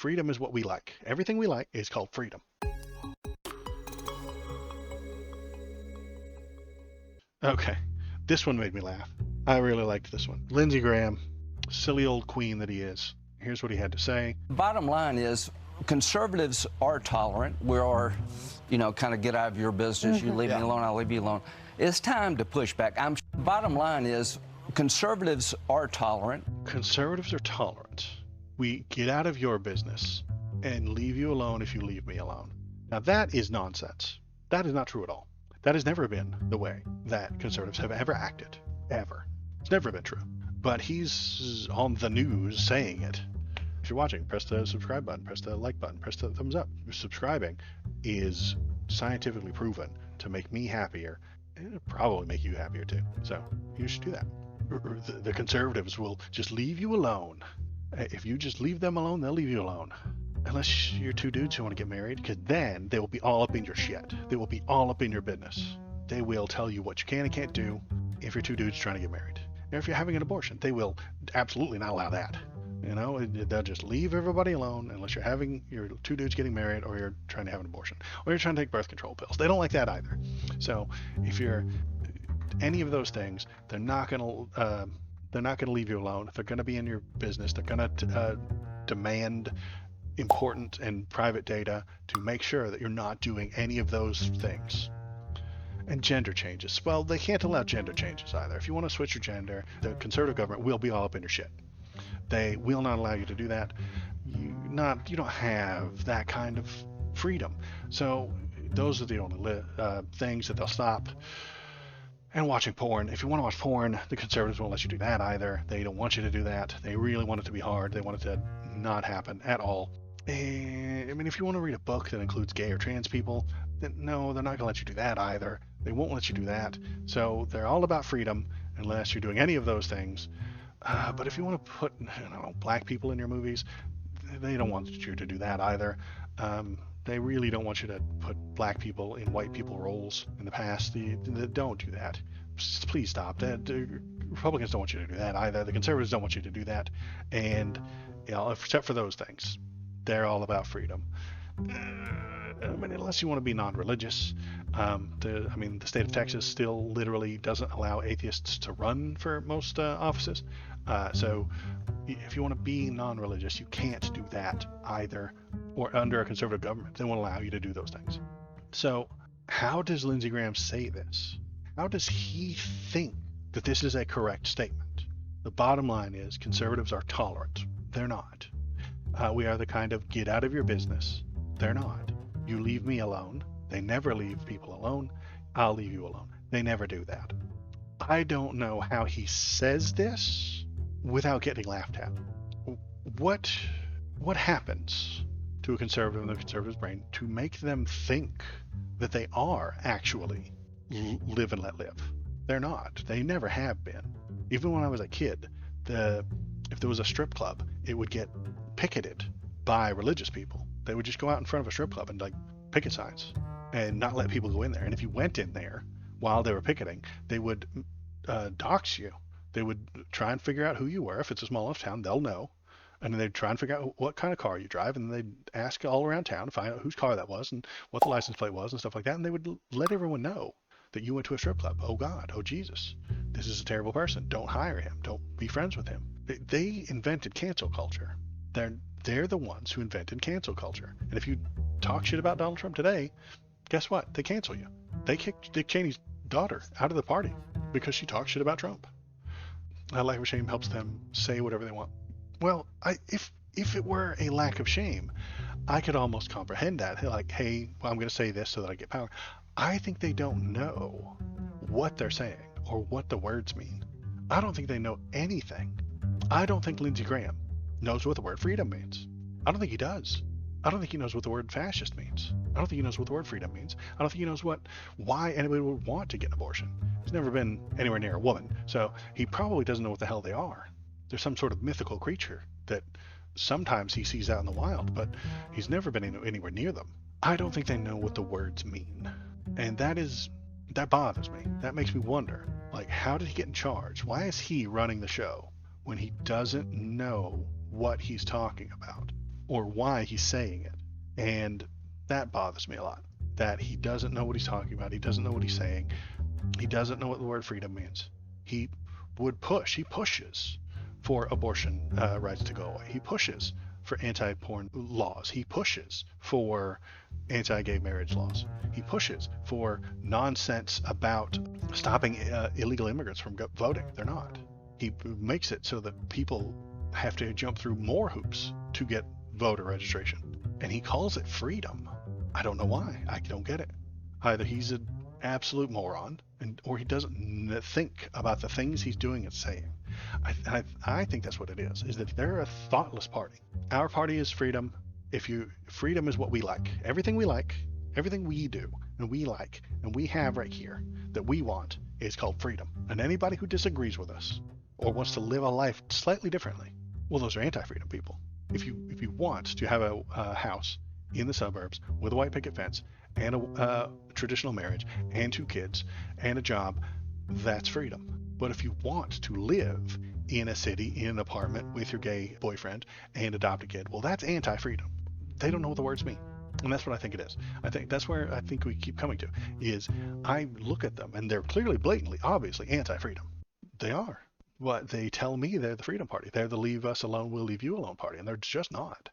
Freedom is what we like. Everything we like is called freedom. Okay, this one made me laugh. I really liked this one. Lindsey Graham, silly old queen that he is. Here's what he had to say. Bottom line is, conservatives are tolerant. We are, kind of get out of your business. You leave me alone, I'll leave you alone. It's time to push back. Bottom line is, conservatives are tolerant. Conservatives are tolerant. We get out of your business and leave you alone if you leave me alone. Now that is nonsense. That is not true at all. That has never been the way that conservatives have ever acted. Ever. It's never been true. But he's on the news saying it. If you're watching, press the subscribe button, press the like button, press the thumbs up. Subscribing is scientifically proven to make me happier. It'll probably make you happier too. So you should do that. The conservatives will just leave you alone. If you just leave them alone, they'll leave you alone. Unless you're two dudes who want to get married, because then they will be all up in your shit. They will be all up in your business. They will tell you what you can and can't do if you're two dudes trying to get married. Or if you're having an abortion, they will absolutely not allow that. They'll just leave everybody alone unless you're two dudes getting married, or you're trying to have an abortion, or you're trying to take birth control pills. They don't like that either. So if you're any of those things, they're not gonna leave you alone. They're gonna be in your business. They're gonna demand important and private data to make sure that you're not doing any of those things. And gender changes. Well, they can't allow gender changes either. If you want to switch your gender, the conservative government will be all up in your shit. They will not allow you to do that. You don't have that kind of freedom. So those are the only things that they'll stop. And watching porn. If you want to watch porn, the conservatives won't let you do that either. They don't want you to do that. They really want it to be hard. They want it to not happen at all. And, if you want to read a book that includes gay or trans people, then no, they're not going to let you do that either. They won't let you do that. So they're all about freedom unless you're doing any of those things. But if you want to put, black people in your movies, they don't want you to do that either. They really don't want you to put black people in white people roles in the past. They don't do that. Please stop that. The Republicans don't want you to do that either. The conservatives don't want you to do that. And, except for those things, they're all about freedom. Unless you want to be non-religious. The state of Texas still literally doesn't allow atheists to run for most offices. So if you want to be non-religious, you can't do that either. Or under a conservative government, they won't allow you to do those things. So how does Lindsey Graham say this? How does he think that this is a correct statement? The bottom line is conservatives are tolerant. They're not. We are the kind of get out of your business. They're not. You leave me alone. They never leave people alone. I'll leave you alone. They never do that. I don't know how he says this without getting laughed at. What happens to a conservative in the conservative's brain to make them think that they are actually live and let live? They're not. They never have been. Even when I was a kid, if there was a strip club, it would get picketed by religious people. They would just go out in front of a strip club and picket signs and not let people go in there. And if you went in there while they were picketing, they would dox you. They would try and figure out who you were. If it's a small enough town, they'll know. And then they'd try and figure out what kind of car you drive, and they'd ask all around town to find out whose car that was and what the license plate was and stuff like that. And they would let everyone know that you went to a strip club. Oh God, oh Jesus, this is a terrible person. Don't hire him. Don't be friends with him. They invented cancel culture. They're the ones who invented cancel culture. And if you talk shit about Donald Trump today, guess what? They cancel you. They kicked Dick Cheney's daughter out of the party because she talks shit about Trump. Lack of shame helps them say whatever they want. Well, if it were a lack of shame, I could almost comprehend that. Hey, I'm going to say this so that I get power. I think they don't know what they're saying or what the words mean. I don't think they know anything. I don't think Lindsey Graham knows what the word freedom means. I don't think he does. I don't think he knows what the word fascist means. I don't think he knows what the word freedom means. I don't think he knows why anybody would want to get an abortion. He's never been anywhere near a woman, so he probably doesn't know what the hell they are. They're some sort of mythical creature that sometimes he sees out in the wild, but he's never been anywhere near them. I don't think they know what the words mean. And that bothers me. That makes me wonder, how did he get in charge? Why is he running the show when he doesn't know what he's talking about? or why he's saying it. And that bothers me a lot, that he doesn't know what he's talking about. He doesn't know what he's saying. He doesn't know what the word freedom means. He pushes for abortion rights to go away. He pushes for anti-porn laws. He pushes for anti-gay marriage laws. He pushes for nonsense about stopping illegal immigrants from voting. They're not. He makes it so that people have to jump through more hoops to get voter registration. And he calls it freedom. I don't know why. I don't get it. Either he's an absolute moron, or he doesn't think about the things he's doing and saying. I think that's what it is that they're a thoughtless party. Our party is freedom. Freedom is what we like. Everything we do and we like and we have right here that we want is called freedom. And anybody who disagrees with us or wants to live a life slightly differently, well, those are anti-freedom people. If you want to have a house in the suburbs with a white picket fence and a traditional marriage and 2 kids and a job, that's freedom. But if you want to live in a city, in an apartment with your gay boyfriend and adopt a kid, well, that's anti-freedom. They don't know what the words mean. And that's what I think it is. I think that's where I think we keep coming to, is I look at them and they're clearly, blatantly, obviously anti-freedom. They are. But they tell me they're the freedom party. They're the leave us alone, we'll leave you alone party. And they're just not.